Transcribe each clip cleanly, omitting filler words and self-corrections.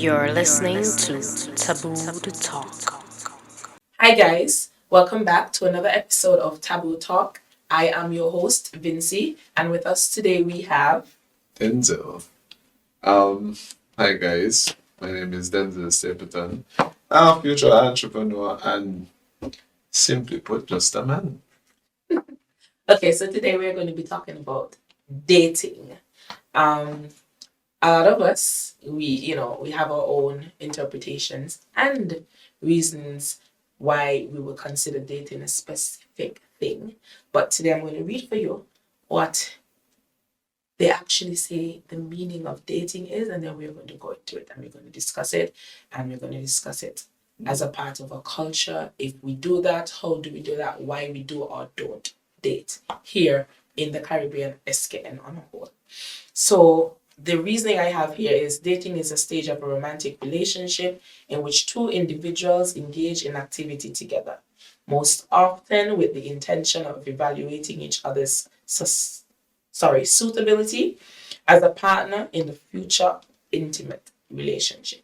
You're listening to Tabooed Talk. Hi, guys. Welcome back to another episode of Taboo Talk. I am your host, Vincie, and with us today we have. Denzil. Um, Hi guys, my name is Denzil Stapleton. I'm a future entrepreneur and simply put, just a man. Okay, so today we're going to be talking about dating. Um, a lot of us, we have our own interpretations and reasons why we would consider dating a specific thing. But today I'm going to read for you what they actually say the meaning of dating is, and then we're going to go into it and we're going to discuss it, and we're going to discuss it as a part of our culture. If we do that, how do we do that? Why we do or don't date here in the Caribbean, SKN on a whole. So the reasoning I have here is dating is a stage of a romantic relationship in which two individuals engage in activity together, most often with the intention of evaluating each other's suitability as a partner in the future intimate relationship.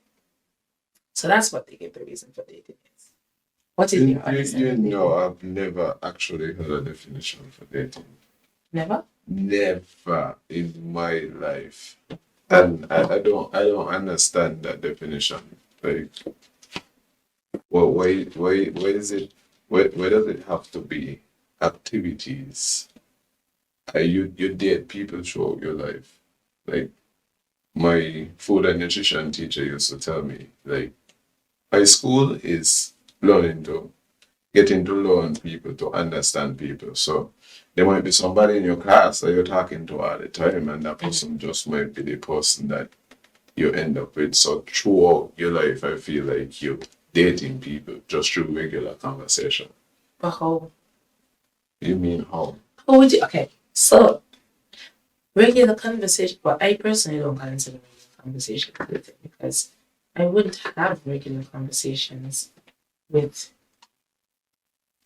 So that's what they give the reason for dating is. What is your understanding? I've never actually heard a definition for dating. Never? Never in my life. And I don't understand that definition. Like, well, why is it, why does it have to be activities? You date people throughout your life. Like, my food and nutrition teacher used to tell me, like, high school is getting to learn people, to understand people. So there might be somebody in your class that you're talking to all the time, and that person just might be the person that you end up with. So throughout your life, I feel like you're dating people just through regular conversation. But how? You mean how? How would you? Okay, so regular conversation, but I personally don't consider regular conversation dating because I wouldn't have regular conversations with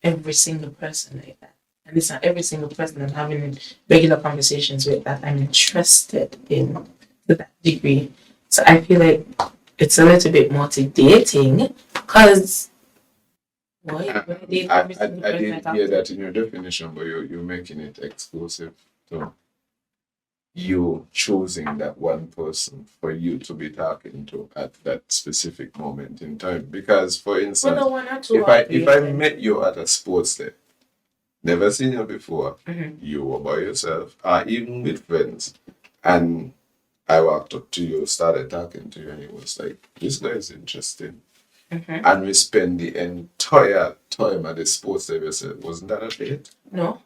every single person like that. And it's not every single person I'm having regular conversations with that I'm interested in to that degree. So I feel like it's a little bit more to dating because why date every single I person didn't hear that in your definition, but you're making it exclusive to you choosing that one person for you to be talking to at that specific moment in time. Because, for instance, well, no, one or two if I met you at a sports day, never seen you before, you were by yourself, or even with friends, and I walked up to you, started talking to you, and it was like, this guy is interesting. And we spend the entire time at the sports day. We said, wasn't that a date? No.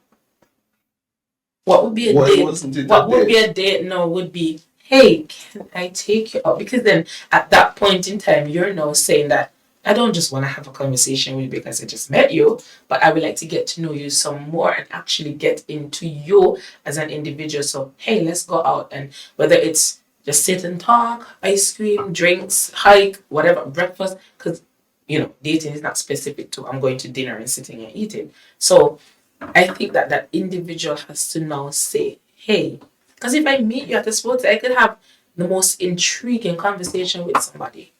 What would be a Why date? wasn't it What a would be date? a date now would be, hey, can I take you out? Because then at that point in time, you're now saying that I don't just want to have a conversation with you because I just met you, but I would like to get to know you some more and actually get into you as an individual. So, hey, let's go out, and whether it's just sit and talk, ice cream, drinks, hike, whatever, breakfast, because, dating is not specific to I'm going to dinner and sitting and eating. So, I think that individual has to now say, hey, because if I meet you at a sports, I could have the most intriguing conversation with somebody.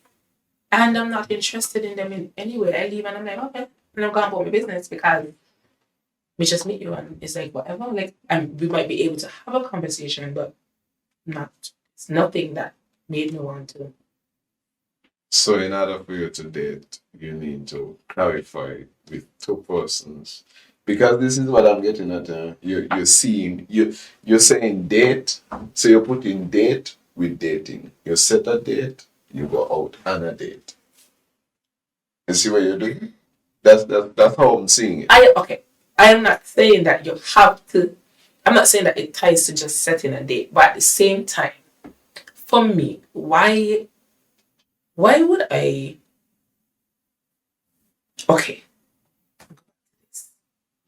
And I'm not interested in them in any way. I leave and I'm like, okay. And I'm going about my business because we just meet you and it's like whatever. Like, and we might be able to have a conversation, but it's nothing that made me want to. So in order for you to date, you need to clarify with two persons. Because this is what I'm getting at. You're saying date, so you're putting date with dating. You set a date, you go out on a date. You see what you're doing? That's how I'm seeing it. I am not saying that you have to. I'm not saying that it ties to just setting a date, but at the same time, for me, why would I? Okay,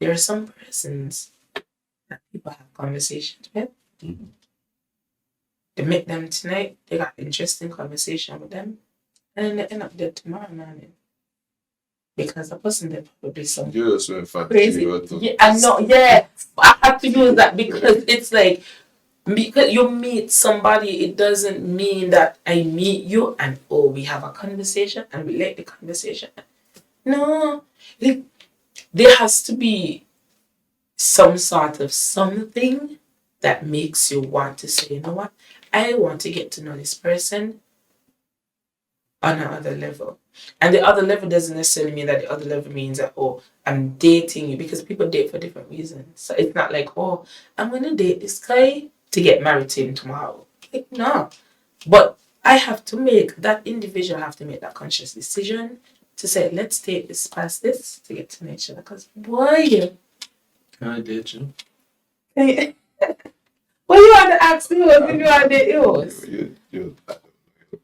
there are some persons that people have conversations with. They meet them tonight, they got interesting conversation with them, and then they end up dead tomorrow morning. Because the person they probably some You just went crazy. fancy. Yeah, I know, yeah. I have to use that because it's like Because you meet somebody, it doesn't mean that I meet you and we have a conversation and we like the conversation. No, like, there has to be some sort of something that makes you want to say, you know what, I want to get to know this person on another level. And the other level doesn't necessarily mean that the other level means that, I'm dating you, because people date for different reasons. So it's not like, I'm going to date this guy to get married to him tomorrow. Like, no. But I have to make, that individual have to make that conscious decision to say, let's take this past this to get to know each other. Because, boy, Can I date you? well, you want to ask me if you want to date yours. You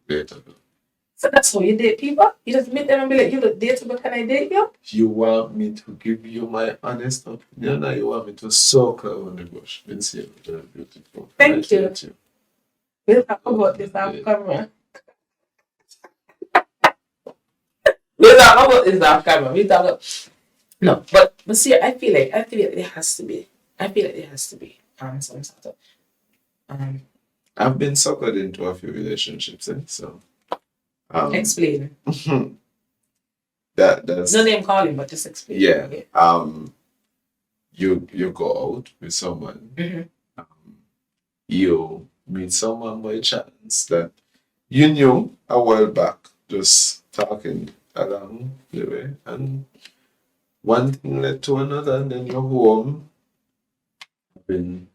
date her. So that's how you date people? You just meet them and be like, you look dateable, can I date you? You want me to give you my honest opinion, or you want me to circle on the bush? Vinsie, you're beautiful. Thank you. We'll talk about this off camera. We'll talk about this off camera. We'll talk about... No, but see, I feel like there has to be. I feel like there has to be some sort of I've been suckered into a few relationships, so explain. that's No name calling, but just explain. yeah. Okay. You go out with someone. Mm-hmm. You meet someone by chance that you knew a while back, just talking along the way, and one thing led to another, and then you're home, been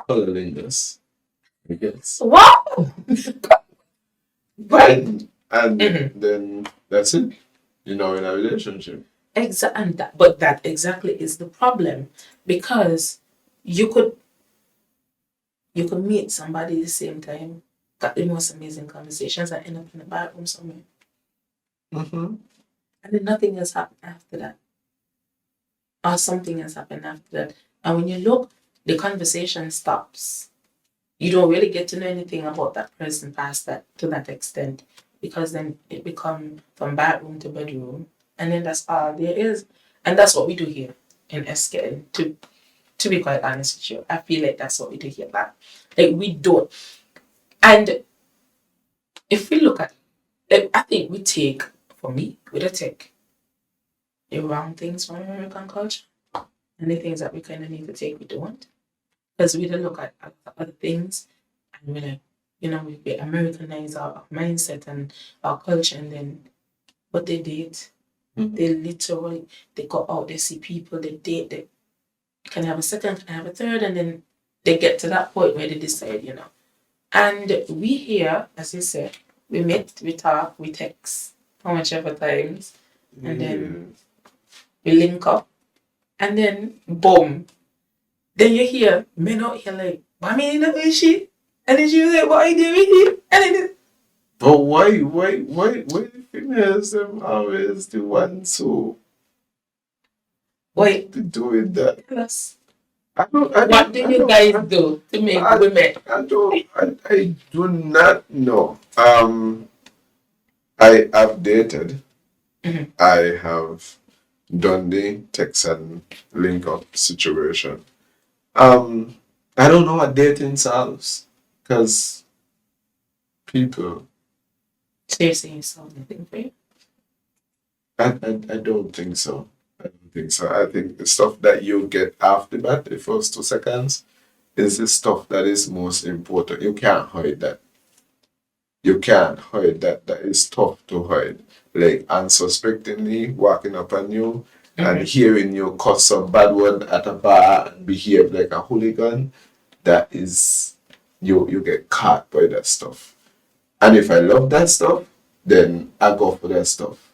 colourliness, I guess. Wow! Right. And Mm-hmm. then that's it. You know, in a relationship. But that exactly is the problem, because you could meet somebody at the same time, got the most amazing conversations, and end up in a bathroom somewhere, Mm-hmm. and then nothing has happened after that, or something has happened after that, and when you look, the conversation stops. You don't really get to know anything about that person past that, to that extent, because then it becomes from bedroom to bedroom, and then that's all there is. And that's what we do here in SKN. To be quite honest with you, I feel like that's what we do here. Like we don't. And if we look at, I think we take, for me, we don't take the wrong things from American culture, and the things that we kind of need to take, we don't. Because we don't look at other things, and we Americanize our mindset and our culture, and then what they did, they literally, they go out, they see people, they date, they can have a second, can have a third, and then they get to that point where they decide. And we here, as you said, we meet, we talk, we text, how much ever times, and then we link up, and then boom. Then you hear men out here like, "What mean that with she?" And then she was like, "What are you doing with you?" And then But why the females them always the ones who doing that? tell us, I don't. what do you guys do to make women? I do not know. I have dated. Mm-hmm. I have done the text and link up situation. I don't know what dating solves, because people. Seriously, you saw anything for you? I don't think so. I don't think so. I think the stuff that you get after that, the first 2 seconds, is the stuff that is most important. You can't hide that. You can't hide that. That is tough to hide. Like unsuspectingly walking up on you and hearing you cuss some bad word at a bar and behave like a hooligan, that is, you get caught by that stuff. And if I love that stuff, then I go for that stuff.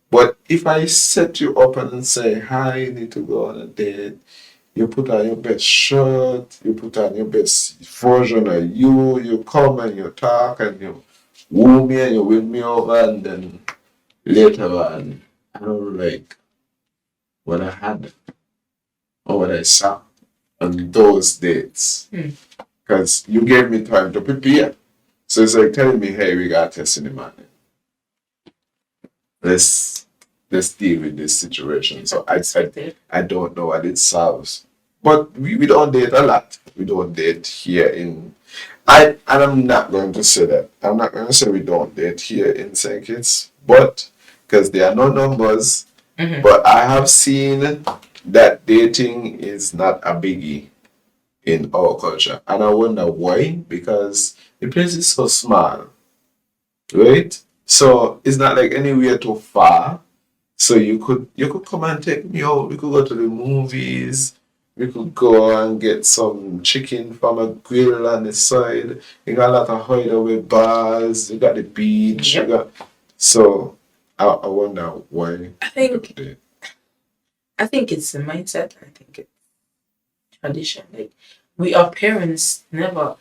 But if I set you up and say, "Hi, you need to go on a date," you put on your best shirt, you put on your best version of you come and you talk and you woo me and you win me over, and then later on, I don't like what I had or what I saw on those dates. Because you gave me time to prepare. So it's like telling me, "Hey, we got test in the morning. Let's deal with this situation." So I don't know what it solves. But we don't date a lot. We don't date here in and I'm not going to say that. I'm not going to say we don't date here in St. Kitts, but because there are no numbers, but I have seen that dating is not a biggie in our culture. And I wonder why, because the place is so small, right? So it's not like anywhere too far. So you could come and take me out. We could go to the movies. We could go and get some chicken from a grill on the side. You got a lot of hideaway bars. You got the beach. Yep. You got so I wonder why. I think it's the mindset. I think it's tradition. Like our parents never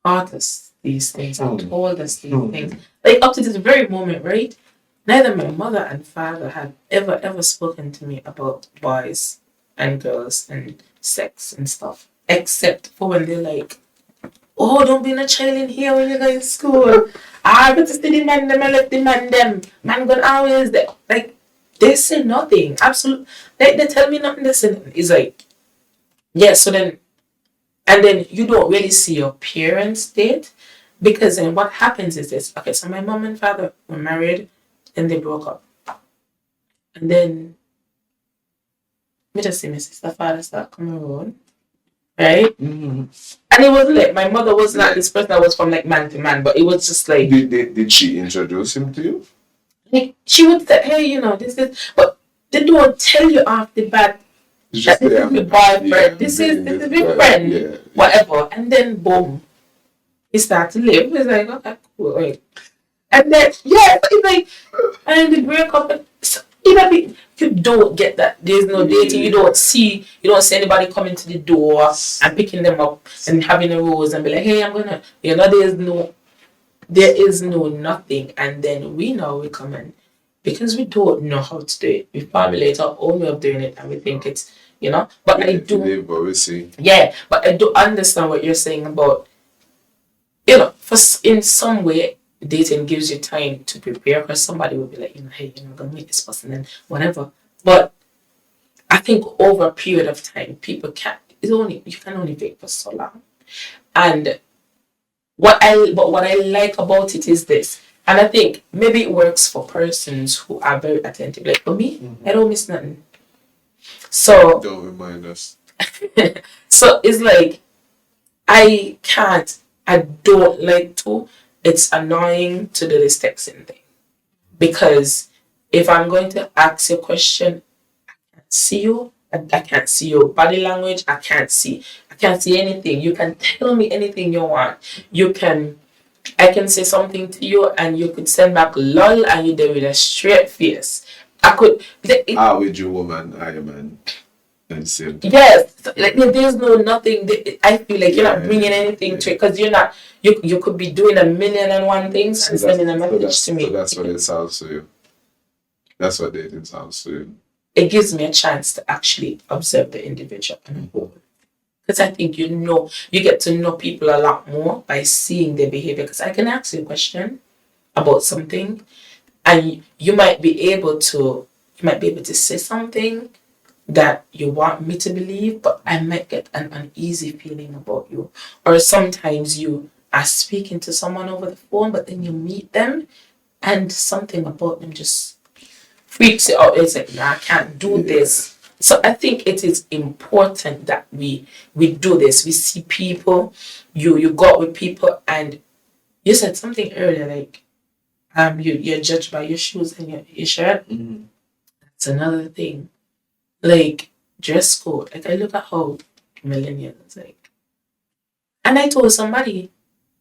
taught us these things or told us these things. Like up to this very moment, right? Neither my mother and father had ever spoken to me about boys and girls and sex and stuff. Except for when they're like, oh, don't be a child in here when you go to school. I got to see the man them, I left the man them. Man gonna always there. Like they say nothing. Absolutely. They tell me nothing, they say nothing. It's like, yeah, so then and then you don't really see your parents date because then what happens is this. Okay, so my mom and father were married and they broke up. And then me just see my sister father start coming around. Right? And it wasn't like my mother was not this person that was from like man to man, but it was just like Did she introduce him to you? like she would say, hey, this is but they don't tell you off the bat that this is my boyfriend, this is my friend, whatever. And then boom, he starts to live. It's like, okay, cool. Like, and then it's like and they break up and so, you don't get that. There's no dating. You don't see anybody coming to the door and picking them up and having a rose and be like, hey, I'm gonna there is no nothing. And then we come in because we don't know how to do it. We formulate our own way of doing it and we think it's but I do but I do understand what you're saying about for in some way dating gives you time to prepare because somebody will be like, hey, I'm gonna meet this person and whatever. But I think over a period of time, people you can only wait for so long. And what I like about it is this, and I think maybe it works for persons who are very attentive. Like for me, I don't miss nothing. So don't remind us. So it's like I don't like to. It's annoying to do this texting thing because if I'm going to ask you a question, I can't see you. I can't see your body language. I can't see anything. You can tell me anything you want. I can say something to you and you could send back lol and you do with a straight face. With you woman, I am man. Yes, like there's nothing. I feel like you're not bringing anything to it because you're not. You could be doing 1,000,001 things and sending a message to me. So that's what it sounds to you. That's what dating sounds to you. It gives me a chance to actually observe the individual because I think you get to know people a lot more by seeing their behavior. Because I can ask you a question about something, and you might be able to say something that you want me to believe, but I might get an uneasy feeling about you. Or sometimes you are speaking to someone over the phone, but then you meet them and something about them just freaks you out. It's like, nah, I can't do this. So I think it is important that we do this. We see people, you go out with people, and you said something earlier, like you're judged by your shoes and your shirt. That's another thing. Like dress code. Like I look at how millennials like, and I told somebody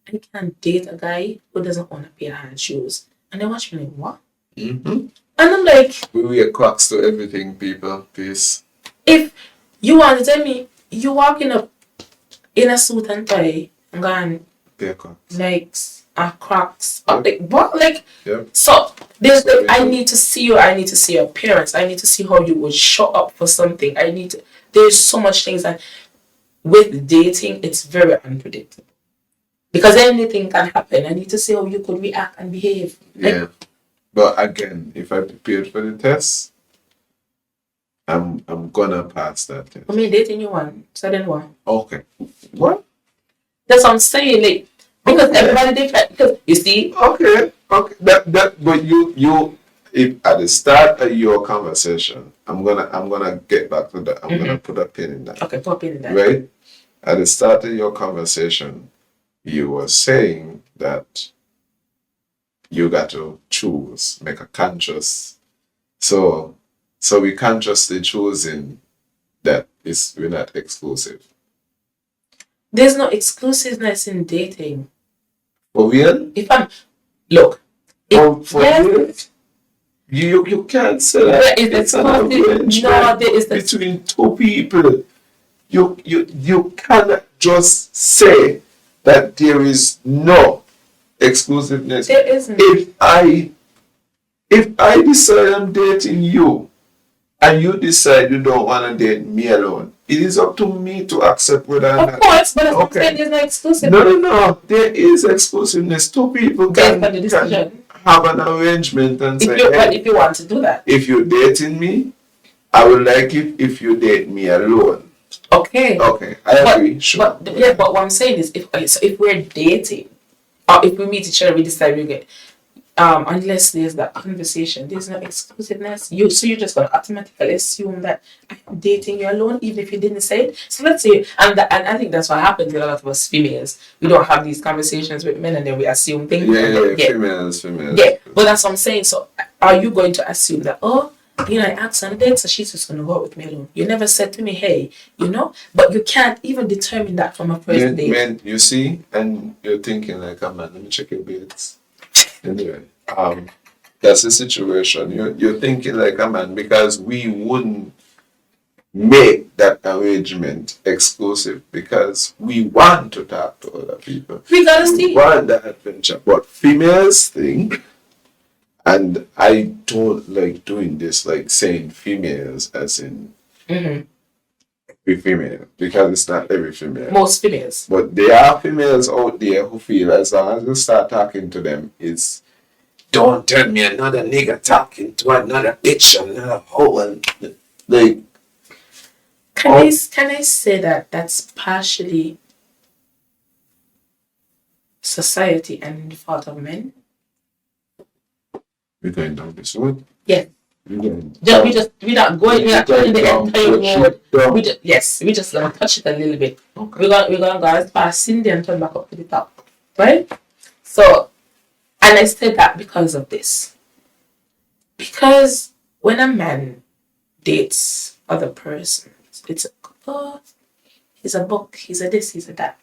I can't date a guy who doesn't own a pair of hand shoes, and they watch me like, what? And I'm like, we wear Crocs to everything, people. Peace. If you want to tell me you walking up in a suit and tie and going like Crocs, like what? Like so. There's like I need to see you. I need to see your appearance. I need to see how you would show up for something. There's so much things, and with dating, it's very unpredictable because anything can happen. I need to see how you could react and behave. But again, if I prepared for the test, I'm gonna pass that test. I mean, dating you one, so then what? Okay. What? That's what I'm saying, like, because everybody different. Because you see, Okay. But you if at the start of your conversation, I'm gonna get back to that. I'm gonna put a pin in that. okay, pop in that. Right? At the start of your conversation, you were saying that you got to choose, make a conscious. So we consciously choosing that we're not exclusive. There's no exclusiveness in dating. For real? If I'm look, For real? You can't say that. There is It's an exclusive. arrangement No, there is between two people. You cannot just say that there is no exclusiveness. there isn't. If I decide I'm dating you and you decide you don't want to date me alone, it is up to me to accept whether or Of not. course, but I'm saying there's no exclusive. No. There is exclusiveness. Two people Based can on the decision. have an arrangement and say, But if you want to do that, if you're dating me, I would like it if you date me alone. okay. Okay, I agree. Sure. But what I'm saying is, if we're dating, or if we meet each other, we decide we get, unless there's that conversation, there's no exclusiveness. You're just gonna automatically assume that I'm dating you alone, even if you didn't say it. So let's say, and I think that's what happens with a lot of us females. We don't have these conversations with men, and then we assume things. Females. Yeah, but that's what I'm saying. So, are you going to assume that, I asked on a date, so she's just going to go out with me alone? You never said to me, hey, but you can't even determine that from a first date. Man, you see, and you're thinking like, oh man, let me check your bits. Anyway, that's the situation. You're thinking like a man because we wouldn't make that arrangement exclusive because we want to talk to other people. We gotta see. Want that adventure. But females think, and I don't like doing this, like saying females as in every female, because it's not every female. Most females. But there are females out there who feel as long as you start talking to them, it's don't tell me another nigga talking to another bitch, another hoe, and like. Can I say that that's partially society and the fault of men? We're going down this road. Yeah. We're not going the entire road. We just gonna touch it a little bit. Okay. We're gonna go as far as Cindy and turn back up to the top. Right? So, and I said that because of this. Because when a man dates other persons, it's he's a book, he's a this, he's a that.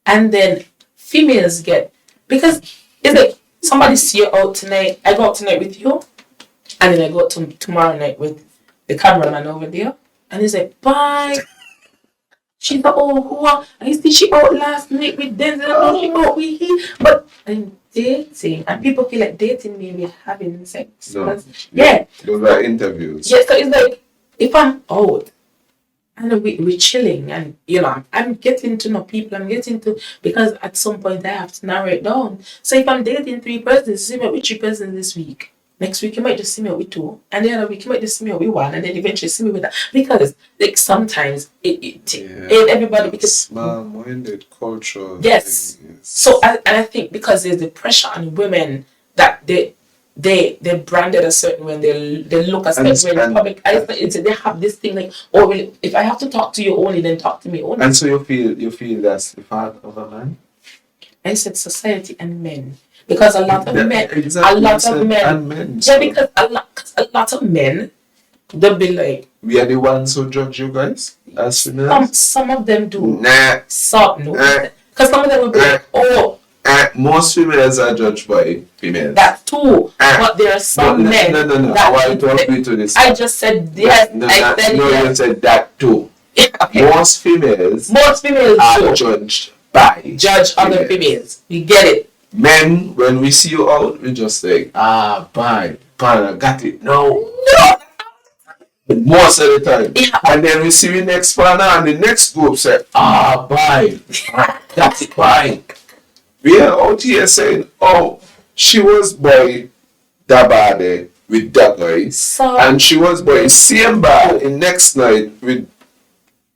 And then females get, because it's like somebody see you out tonight, I go out tonight with you, and then I go out tomorrow night with the cameraman over there, and he's like, bye. She's like, who are, I see she out last night with Denzil, she out with him, but I'm dating, and people feel like dating me, we're having sex. No. Yeah. Those are interviews. Yeah, so it's like, if I'm out, and we're chilling, and I'm getting to know people. Because at some point I have to narrow it down. So if I'm dating 3 persons, see me out with 3 persons this week. Next week you might just see me out with 2, and the other week you might just see me out with 1, and then eventually see me with that. Because like sometimes it everybody, because small-minded culture. yes. So I think because there's the pressure on women that they branded a certain way, they look a certain way in public. They have this thing like, well, if I have to talk to you only, then talk to me only. And so you feel that's the part of a man? I said society and men, because a lot of men, and men. yeah, because a lot of men, they'll be like, we are the ones who judge you guys as females. Some of them do. Nah. Some no, because some of them will be like, most females are judged by females. that too. But there are some men. No. That I want to agree to this. I just said yes. You said that too. Okay. Most females do are judged by other females. You get it? Men, when we see you out, we just say, bye, I got it. No. Most of the time. Yeah. And then we see the next partner and the next group say, bye. That's it, bye. We are out here saying, she was by Dabade with that guy, So and she was by the same bar in next night with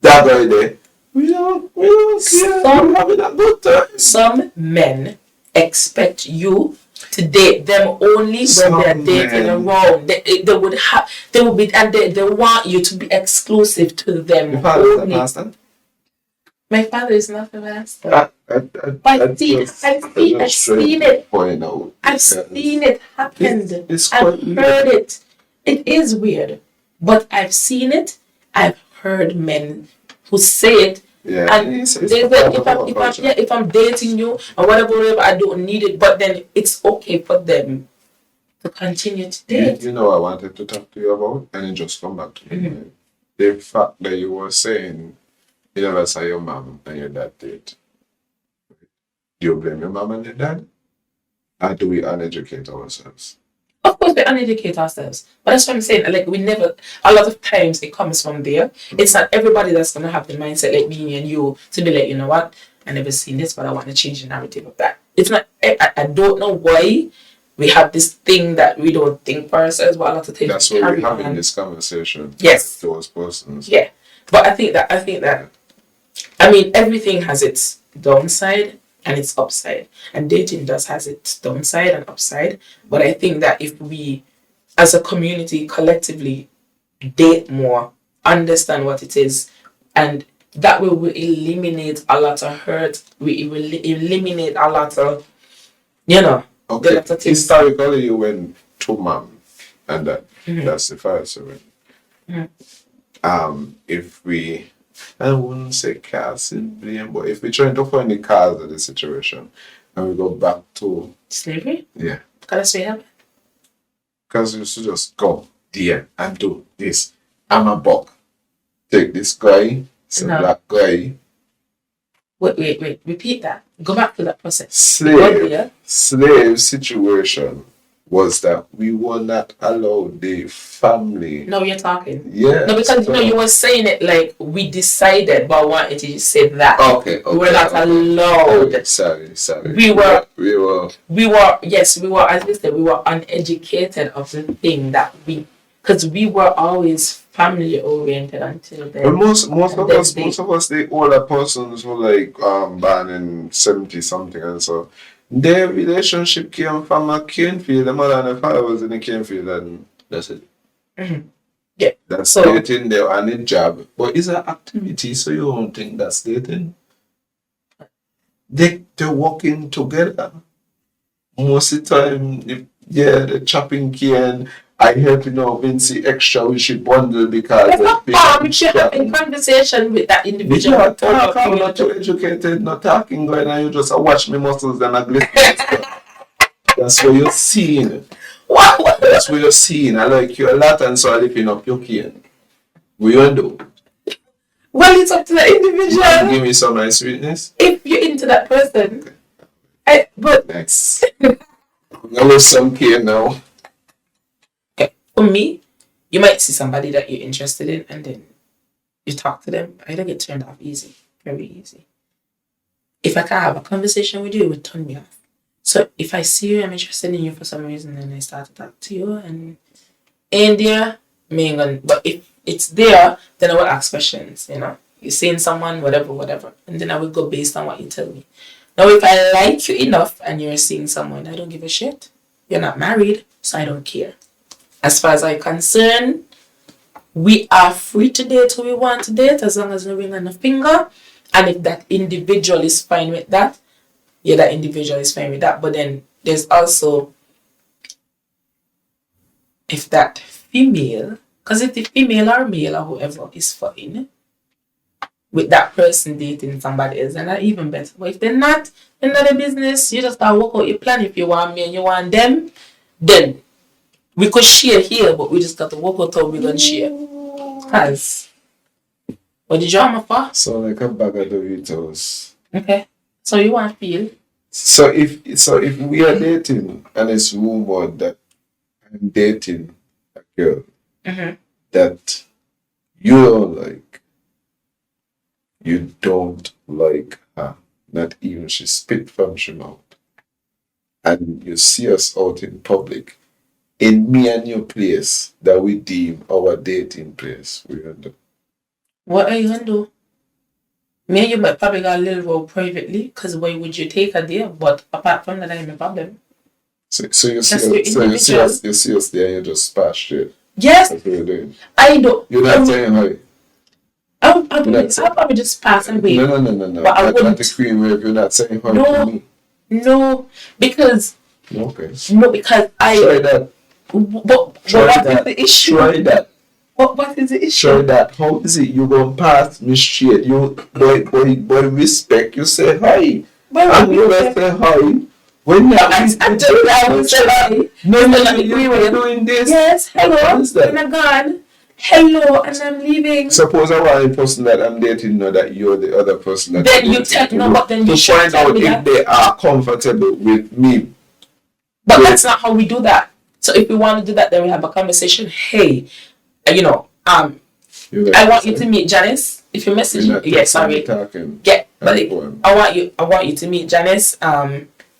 that guy there. We don't care. I'm having a good time. some men expect you to date them only Some when they're dating men. around. They would be, and they want you to be exclusive to them Your father's a only. pastor? My father is not a master. But I've seen it. Point out. I've seen it happen. It's I've quite weird. heard it. It is weird, but I've seen it. I've heard men who say it. Yeah, And it's they say, if I'm dating you or whatever, I don't need it. But then it's okay for them to continue to date. You know, I wanted to talk to you about, and it just come back to me. The fact that you were saying you never saw your mom and your dad date. Do you blame your mom and your dad? Or do we uneducate ourselves? Of course, we uneducate ourselves. But that's what I'm saying. Like, we never, a lot of times it comes from there. It's not everybody that's going to have the mindset like me and you to be like, you know what, I never seen this, but I want to change the narrative of that. It's not, I don't know why we have this thing that we don't think for ourselves, but a lot of times That's why we're having this conversation. Yes. With those persons. Yeah. But I think that, I mean, everything has its downside and its upside. And dating does has its downside and upside. But I think that if we, as a community, collectively date more, understand what it is, and that way will eliminate a lot of hurt. We will eliminate a lot of, you know, okay. the lot of things. Historically, you went to mom and dad. That's the first one. If we, I wouldn't say cast in blame, but if we're trying to find the cause of the situation and we go back to Slavery? Yeah. That's what happened. Because you should just go there and do this. I'm a buck. Take this guy, it's a black guy. Wait. Repeat that. Go back to that process. Slave situation was that we were not allowed the family. No, you're talking. Yeah. No, because you were saying it like we decided, but I wanted you to say that. Okay. We were not allowed. Sorry. We were. Yes, we were. As you said, we were uneducated of the thing that because we were always family oriented until then. But most of us, the older persons were like born in 70 something, and so their relationship came from a cane field. The mother and the father was in the cane field, and that's it. Yeah. That's dating there and a job. But it's an activity, so you don't think that's dating. They're working together. Most of the time, the chopping cane. I help Vinsie extra. We should bundle because we should have a conversation with that individual. I'm not too educated, not talking going, and you just watch me muscles and I glisten. That's what you're seeing. What? That's what you're seeing. I like you a lot, and so I lifting up your cane. What you do? Well, it's up to the individual. Give me some nice sweetness. If you're into that person, but next, I'm gonna lose some cane now. For me, you might see somebody that you're interested in and then you talk to them. I don't get turned off easy. Very easy. If I can have a conversation with you, it would turn me off. So if I see you, I'm interested in you for some reason, and I start to talk to you and in there, but if it's there, then I will ask questions, You're seeing someone, whatever. And then I will go based on what you tell me. Now, if I like you enough and you're seeing someone, I don't give a shit. You're not married, so I don't care. As far as I'm concerned, we are free to date who we want to date as long as no ring on the finger. And if that individual is fine with that, that individual is fine with that. But then there's also if that female, because if the female or male or whoever is fine with that person dating somebody else, then that's even better. But if they're not a business, you just gotta work out your plan. If you want me and you want them, then we could share here, but we just got to work out how we're going to share. Because, what did you want me for? So like a bag of Doritos. Okay. So you want to feel? So if we are dating and it's rumored that I'm dating a girl that you don't like her, not even she spit from your mouth, and you see us out in public, in me and your place that we deem our dating place. We end up. What are you gonna do? Me and you might probably got a little role privately, because why would you take a deal? But apart from that, I ain't a problem. So you see That's your us, individual. you see us there and you just splash it. Yes, That's what you're doing. I don't. You're not saying hi. I'll That's it. probably just pass and wait. No. But I Not wouldn't. the cream wave. You're not saying hi No. to me. No, because Okay. I. Try that. But Try what that. is the issue? Try that. What is the issue? Try that. How is it? You gonna pass me straight? You boy respect. You say hi. Well, I'm gonna say hi. When you I will say hi. you're doing this. Yes, hello, What is that? and I'm gone. Hello, and I'm leaving. Suppose I want the person that I'm dating know that you're the other person that Then I'm you dating tell to no, look- but then you to should find tell out me if that. they are comfortable with me. But Yeah. that's not how we do that. So if we want to do that, then we have a conversation. Hey, You I want you to meet Janice. If you message me, yes, sorry. Talking. Yeah, but That's fine. I want you to meet Janice.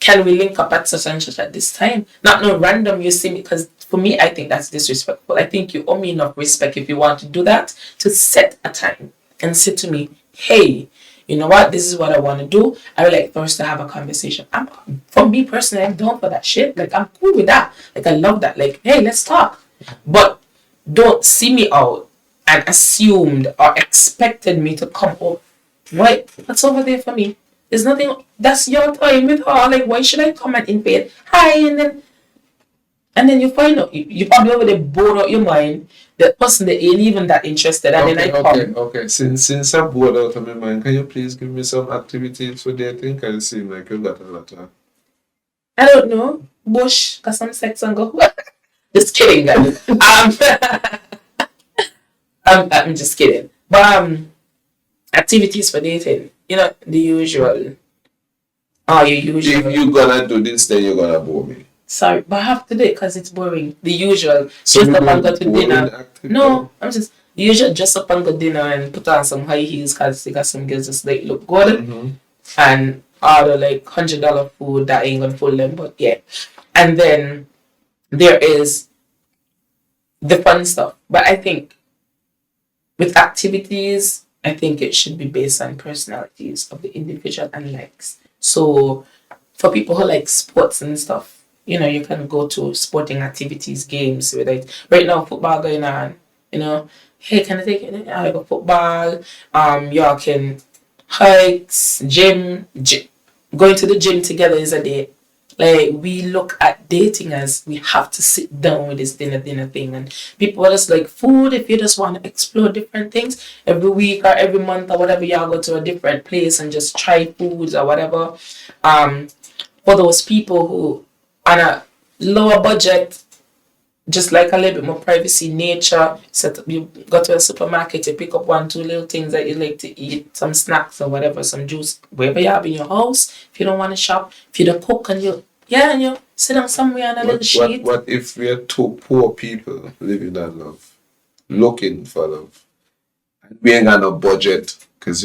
Can we link up at such and such at this time? Not no random you see me, because for me I think that's disrespectful. I think you owe me enough respect if you want to do that, to set a time and say to me, hey, you know what, this is what I want to do. I would like first to have a conversation. For me personally, I'm down for that shit. Like, I'm cool with that. Like, I love that. Like, hey, let's talk. But don't see me out and assumed or expected me to come up. Right? What's over there for me? There's nothing. That's your time with her. Like, why should I come and invade? Hi, and then you find out you probably over there bored out your mind. That person that ain't even that interested, and then I come. Okay. Since I'm bored out of my mind, can you please give me some activities for dating? Can it seem like you got a lot of... I don't know. Bush, got some sex and go. Just kidding, guys. I'm just kidding. But activities for dating, the usual. Your usual. If you're gonna do this, then you're gonna bore me. Sorry, but I have to do it because it's boring. The usual. So Just you up and doing go to boring dinner. activity? No, I'm just the usual. Just up and go dinner and put on some high heels because they got some girls just like look good Mm-hmm. and order like $100 food that ain't gonna fool them. But yeah, and then there is the fun stuff. But I think with activities, I think it should be based on personalities of the individual and likes. So for people who like sports and stuff, you can go to sporting activities, games, whether it's right now football going on, hey, can I take it? I go football, y'all can hikes, gym, going to the gym together is a date. Like, we look at dating as we have to sit down with this dinner thing, and people are just like food. If you just want to explore different things every week or every month or whatever, y'all go to a different place and just try foods or whatever. For those people who on a lower budget, just like a little bit more privacy, nature, set up, you go to a supermarket, you pick up 1-2 little things that you like to eat, some snacks or whatever, some juice, whatever you have in your house. If you don't want to shop, if you don't cook and you sit down somewhere on a little sheet. What if we're two poor people living on love, looking for love, and we ain't got no budget? Because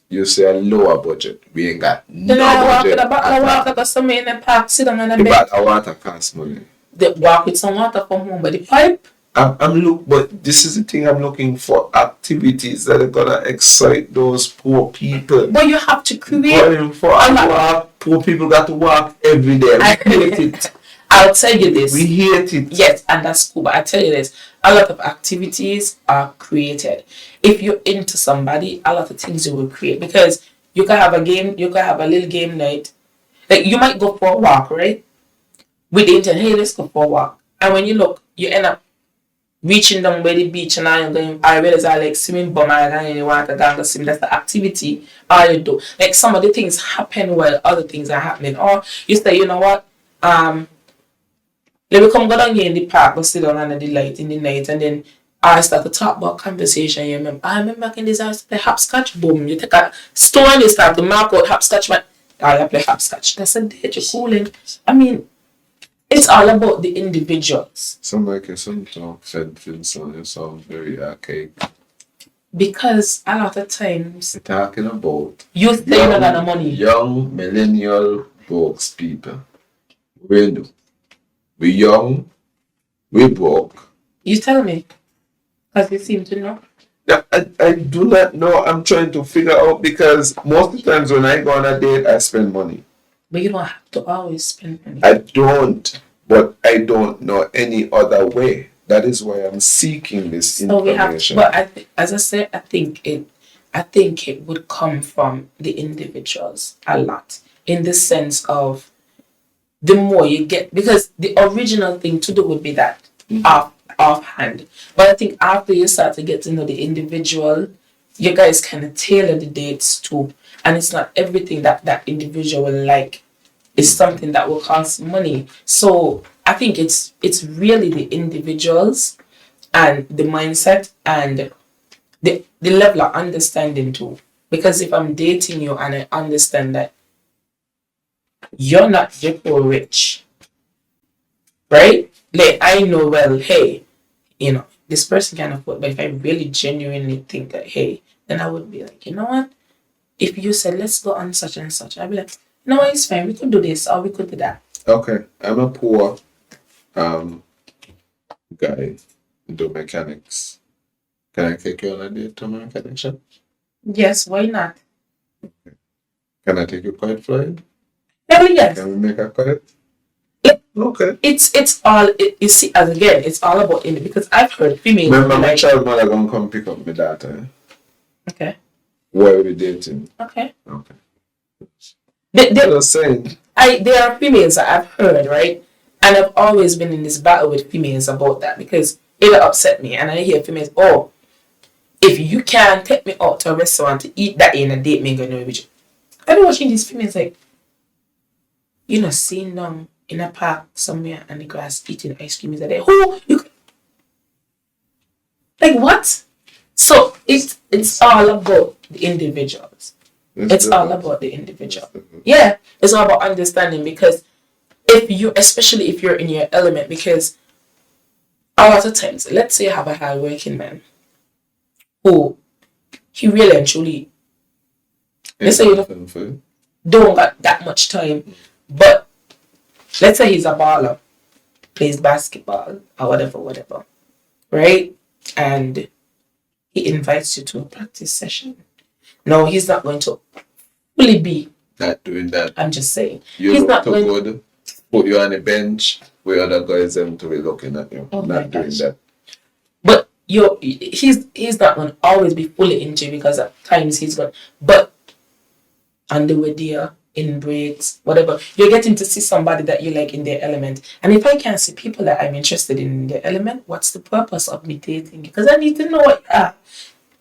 you say a lower budget. We ain't got no Then I walk with budget. a bottle of water, go somewhere in the park, sit down on a The bed. bottle of water costs money. They walk with some water from home, but the pipe. But this is the thing I'm looking for: activities that are gonna excite those poor people. But you have to create. Going for a walk, poor people got to walk every day. We hate it. I'll tell you this. We hate it. Yes, and that's cool. But I tell you this: a lot of activities are created. If you're into somebody, a lot of things you will create, because you can have a game, you can have a little game night. Like, you might go for a walk, right? With the intent, hey, let's go for a walk. And when you look, you end up reaching down by the beach and I'm going, I realize I like swimming, but I don't want to go swim. That's the activity I do. Like, some of the things happen while other things are happening. Or you say, you know what? Let me come go down here in the park, go sit down under the light in the night, and then I start to talk about conversation. You remember? I remember back in this house, play hopscotch. Boom! You take a stone, you start to mark out hopscotch. Man, I play hopscotch. That's a date. You're cooling. I mean, it's all about the individuals. Some like your son talk said Vinson, you sound very archaic. Because a lot of times We're talking about you say you don't got no money. young millennial folks people. We do. We young, We broke. You tell me. Because you seem to know. Yeah, I do not know. I'm trying to figure out because most of the times when I go on a date, I spend money. But you don't have to always spend money. I don't, but I don't know any other way. That is why I'm seeking this So we have, information. but as I said, I think it would come from the individuals a lot, in the sense of the more you get, because the original thing to do would be that offhand. But I think after you start to get to know the individual, you guys kind of tailor the dates too, and it's not everything that individual will like. It's something that will cost money. So I think it's really the individuals and the mindset and the level of understanding too. Because if I'm dating you and I understand that you're not Jippo rich, right? Like I know, well, hey, this person can afford, but if I really genuinely think that, hey, then I would be like, you know what? If you said let's go on such and such, I'd be like, no, it's fine. We could do this or we could do that. Okay, I'm a poor guy, do mechanics. Can I take you on a date to my mechanic shop? Yes, why not? Can I take you kite flying? Hell yes. Can we make a kite? Okay. It's all you see, as again, it's all about in because I've heard females. Remember, my child mother gonna come pick up my daughter. Okay. Where are we dating? Okay. Okay. They, I was saying. there are females that I've heard, right? And I've always been in this battle with females about that because it'll upset me. And I hear females, oh, if you can't take me out to a restaurant to eat that in a date, me gonna know with you. I've been watching these females like, sitting down in a park somewhere and the grass eating ice cream is there. Who you like what? So it's all about the individuals. It's all about the individual. Yeah, it's all about understanding because especially if you're in your element, because a lot of times, let's say you have a hard working man who he really and truly, let's say you don't got that much time, but let's say he's a baller, plays basketball or whatever, right? And he invites you to a practice session. No, he's not going to fully be not doing that. I'm just saying. He's not going to put you on a bench where other guys them to be looking at you. Not doing that. But he's not going to always be fully into you because at times he's going. But on the way there, in breaks, whatever, you're getting to see somebody that you like in their element. And if I can't see people that I'm interested in their element, what's the purpose of me dating? Because I need to know what you are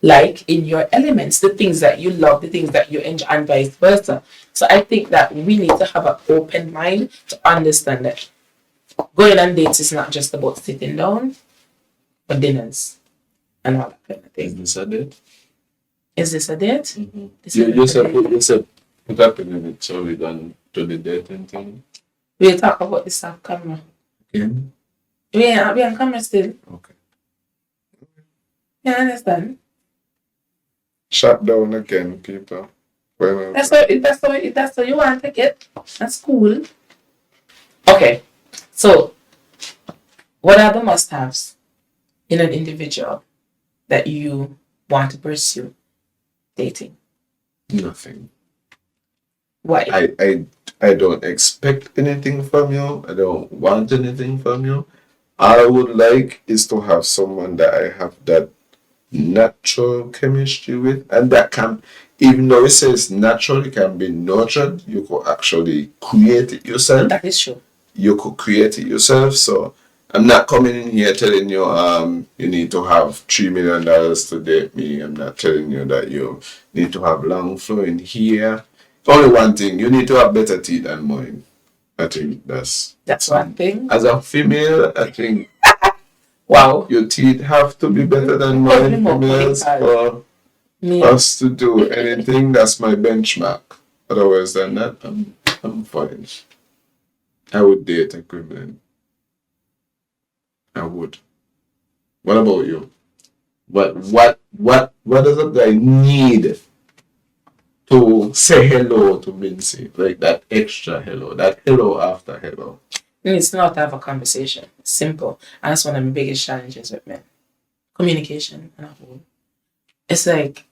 like in your elements, the things that you love, the things that you enjoy, and vice versa. So I think that we need to have an open mind to understand that going on dates is not just about sitting down, but dinners and all that kind of thing. Is this a date? Is this a date? Mm-hmm. You said put up in a minute, so we done to the dating thing. We'll talk about this off camera. Okay. We on camera still. Okay. You understand? Shut down again, people. That's what you want to get. That's cool. Okay. So, what are the must-haves in an individual that you want to pursue dating? Nothing. Why? I don't expect anything from you. I don't want anything from you. All I would like is to have someone that I have that natural chemistry with, and that can, even though it says natural, it can be nurtured. You could actually create it yourself. That is true. You could create it yourself. So I'm not coming in here telling you you need to have $3 million to date me. I'm not telling you that you need to have long flowing hair. Only one thing, you need to have better teeth than mine. I think that's one thing. As a female, I think wow, your teeth have to be better than mine, females, for us to do anything. That's my benchmark. Otherwise than that, I'm fine. I would date equivalent. I would. What about you? What does a guy need to say hello to Vinsie? Like that extra hello, that hello after hello. It's not to have a conversation. It's simple. And that's one of the biggest challenges with men. Communication and a whole. It's like,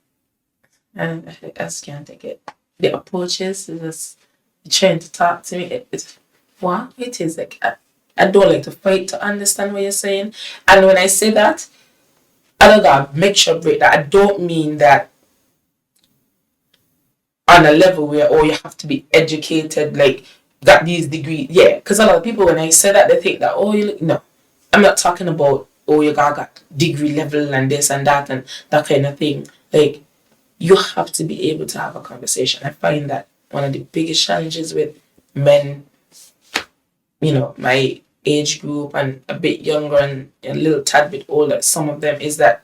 I just can't take it. The approaches is just trying to talk to me. It's what it is like. I don't like to fight to understand what you're saying. And when I say that, I don't gotta make sure break that. I don't mean that on a level where you have to be educated, like got these degrees. Yeah, because a lot of people when I say that they think that you look no. I'm not talking about you got degree level and this and that and that kind of thing. Like you have to be able to have a conversation. I find that one of the biggest challenges with men, my age group and a bit younger and a little tad bit older, some of them is that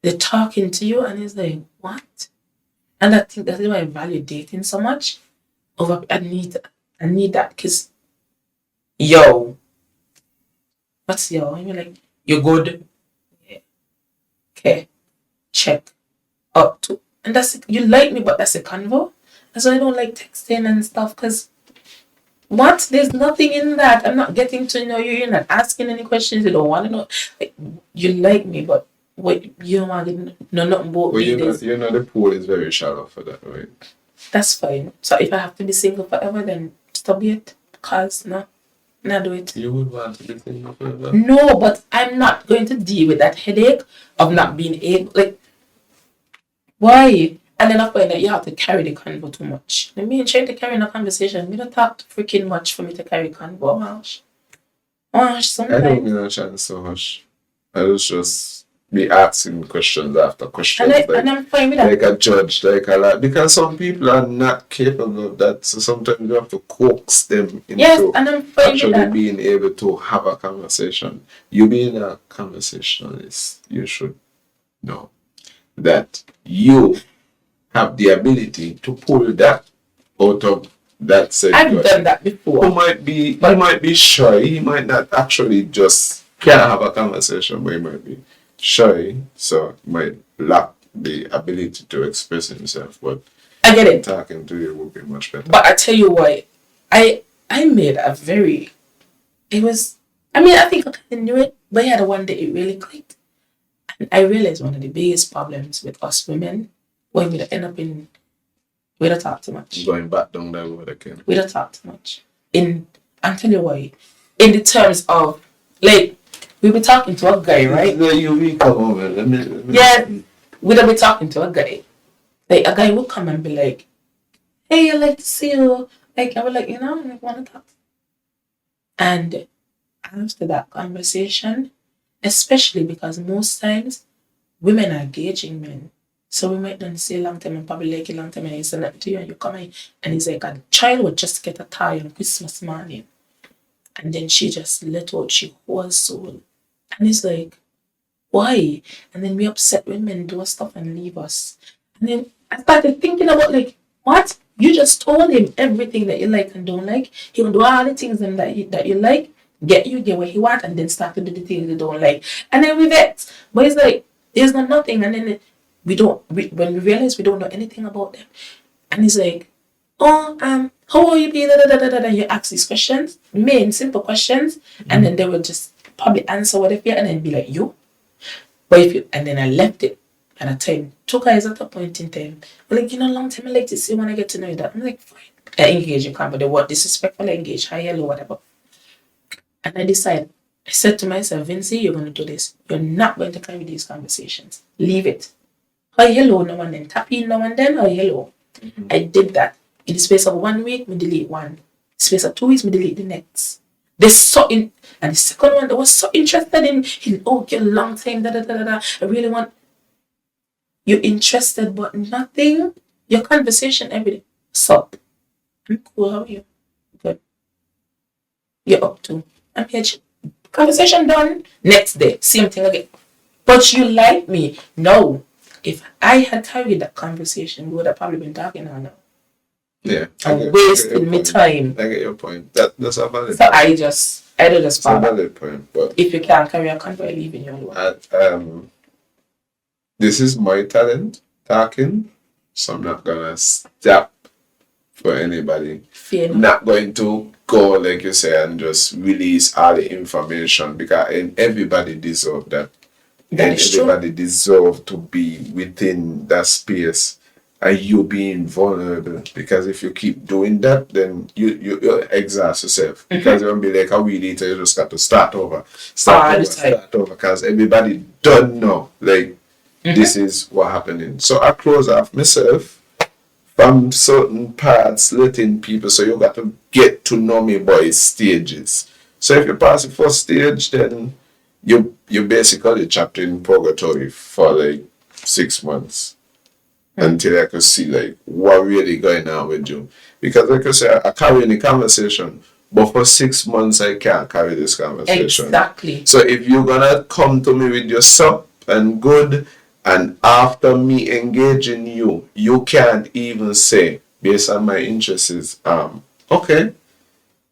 they're talking to you and it's like, what? And I think that's why I value dating so much. I need that because what's yo? And you're like, you're good. Yeah. Okay. Check. Up to. And that's it. You like me, but that's a convo. That's why I don't like texting and stuff because what? There's nothing in that. I'm not getting to know you. You're not asking any questions. You don't want to know. Like, you like me, but what you don't want to know nothing about me. The pool is very shallow for that, right? That's fine. So if I have to be single forever, then stop it. Because no, not do it. You would want to be single forever? No, but I'm not going to deal with that headache of not being able. Like, why? And then I find that you have to carry the convo too much. I mean, trying to carry in a conversation, we don't talk freaking much for me to carry convo. Sometimes. I don't mean a chance so much. I just be asking questions after questions. And I'm fine with that. Like a judge, like a lot. Because some people are not capable of that. So sometimes you have to coax them into and I'm fine actually with that. being able to have a conversation. You being a conversationalist, you should know that you have the ability to pull that out of that said I've done that before. He might be shy. He might not actually just can't have a conversation, but he might be shy, so he might lack the ability to express himself. But I get it. Talking to you would be much better. But I tell you why, I made a very. It was. I mean, I think I kind of knew it, but yeah, the one day it really clicked, and I realized one of the biggest problems with us women when we don't end up in. We don't talk too much. Going back down that road again. We don't talk too much. I'll tell you why. In the terms of like. We be talking to a guy, right? Yeah, we don't be talking to a guy. Like a guy will come and be like, "Hey, I'd like to see you." Like I was like, I want to talk. And after that conversation, especially because most times women are gauging men, so we might not see a long time and probably like a long time and he's like to you and you come in and he's like, a child would just get a tie on Christmas morning, and then she just let out she whole soul. And it's like, why? And then we upset when men do stuff and leave us. And then I started thinking about like, what? You just told him everything that you like and don't like. He will do all the things that you like, get what he want, and then start to do the things you don't like. And then we vex. But it's like, there's nothing. And then when we realize we don't know anything about them. And it's like, how are you being? And you ask these questions, main simple questions, and then they will just probably answer what they feel and then be like, you? But and then I left it at a time. 2 guys at a point in time. I'm like, long time I like to see when I get to know you that. I'm like, fine. I engage in convo. They want disrespectful, I engage. Hi, hello, whatever. And I said to myself, Vincie, you're going to do this. You're not going to carry these conversations. Leave it. Hi, hello, now and then. Tap in now and then. Hi, hello. Mm-hmm. I did that. In the space of 1 week, we delete one. In the space of 2 weeks, we delete the next. And the second one, they was so interested in get a long time, I really want. You're interested, but nothing. Your conversation every day. Sup? I'm cool. How are you? Good. You're up to. I'm here. Conversation done. Next day, same thing again. But you like me? No. If I had carried that conversation, we would have probably been talking all now. Yeah. I'm wasting my time. I get your point. That's a valid So point. I do just It's a valid point. But if you can't carry a convo, I leave in your alone. This is my talent, talking. So I'm not gonna stop for anybody. Fair enough. Not going to go, like you say, and just release all the information because everybody deserve that. That And is true. everybody deserve to be within that space and you being vulnerable. Because if you keep doing that, then you exhaust yourself. Because you'll be like a weed eater, you just got to start over. Start over. Because everybody don't know, like, this is what happening. So I close off myself from certain parts, letting people, so you got to get to know me by stages. So if you pass the first stage, then you basically trapped in purgatory for like 6 months until I could see like what really going on with you. Because like I said, I carry the conversation, but for 6 months I can't carry this conversation. Exactly. So if you're gonna come to me with your sup and good, and after me engaging you, you can't even say, based on my interests, okay,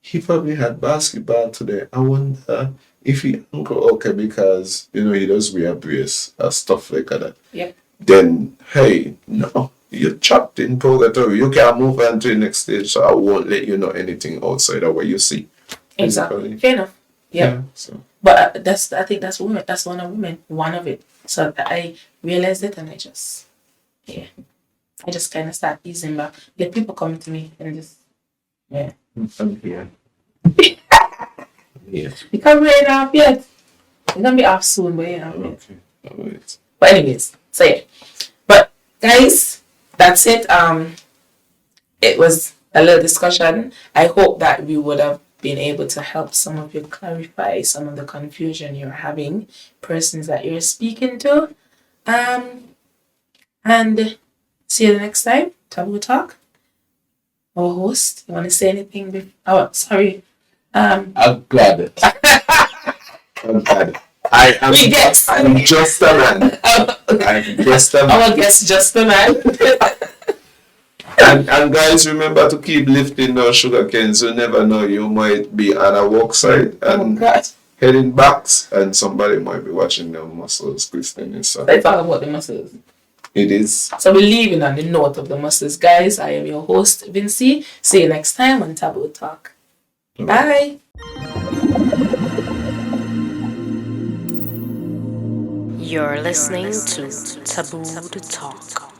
he probably had basketball today. I wonder if he uncle okay because he does wear brace or stuff like that. Yeah. Then hey, no, you're trapped in purgatory. You can't move on to the next stage, so I won't let you know anything outside of what you see. Exactly. Fair enough. Yeah. So. But I think that's women. That's one of women. One of it. So I realized it, and I just kind of start easing back. Let people come to me and just I'm here. Yes. You can't be off yet. You're gonna be off soon, but you're not yet. Okay. All right. But anyways, so yeah. But guys, that's it. It was a little discussion. I hope that we would have been able to help some of you clarify some of the confusion you're having, persons that you're speaking to. And see you the next time. Taboo Talk. Our host, you want to say anything? Oh, sorry. I'm glad. I'm glad. I'm just a man. I'm just a man. Our guest, just a man. And guys, remember to keep lifting those sugar canes. You never know, you might be on a walk side and heading backs, and somebody might be watching their muscles twisting inside. Let's talk about the muscles. It is. So we're leaving on the note of the muscles, guys. I am your host, Vincie. See you next time on Taboo Talk. Bye. You're listening to Tabooed Talk.